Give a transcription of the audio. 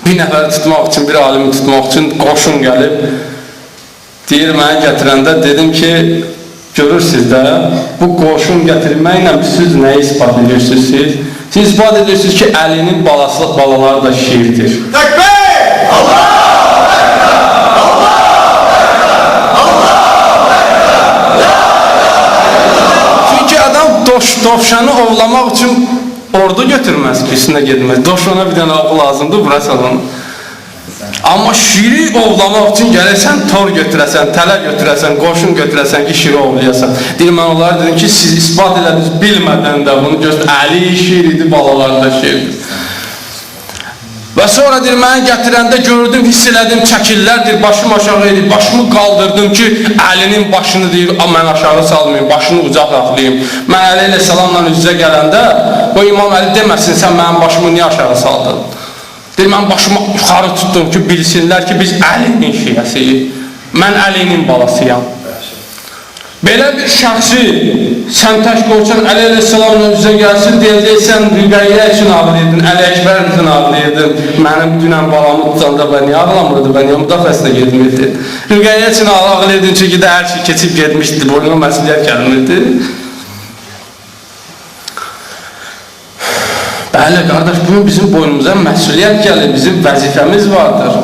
bir nəfəri tutmaq üçün, bir alimi tutmaq üçün qoşun gəlib, deyir, mənə gətirəndə dedim ki, görürsünüz də, bu qoşun gətirməklə siz nəyi ispat edirsiniz siz? Siz ispat edirsiniz ki, Əlinin balaları da şiirdir. Təkbir! Allah! Çünki adam dovşanı ovlamaq üçün ordu götürməz ki, üstünə gedməz. Dovşana bir dənə oğul lazımdır, bura salın. Amma şiri ovlamaq üçün gəlirsən, tor götürəsən, tələ götürəsən, qoşun götürəsən ki, şiri ovlayasan. Deyir, mən onlara dedim ki, siz ispat elədiniz, bilmədən də bunu göstər. Əli şir idi, balalarında şirdir. Və sonra deyir, mənə gətirəndə gördüm, hiss elədim, çəkillərdir, başım aşağı edir, başımı qaldırdım ki, Əlinin başını deyir, mən aşağı salmayayım, başını ucaq raflayayım. Mən Əli ilə salamla üzrə gələndə, o İmam Əli deməsin, sən mənim başımı niyə aşağı saldın? Deyir, mən başımı yuxarı tutdum ki, bilsinlər ki, biz Əlinin şiyəsiyik, mən Əlinin balasıyam. Belə bir şəxsi sən tək qoysan, Əli əleyhissalamla üzrə gəlsin, deyəcəksən, Rüqəyyə üçün ağlayırdın, Əli Əkbər üçün ağlayırdın, mənim dünən balamı tutanda ben niyə ağlamırdı, ben niyə müdafiəsinə getmirdi? Rüqəyyə üçün ağlayırdın, çünki də hər şey keçib getmişdi, boynuna məsuliyyət gəlmirdi. Bəli, qardaş, bugün bizim boynumuza məsuliyyət gəlir, bizim vəzifəmiz vardır.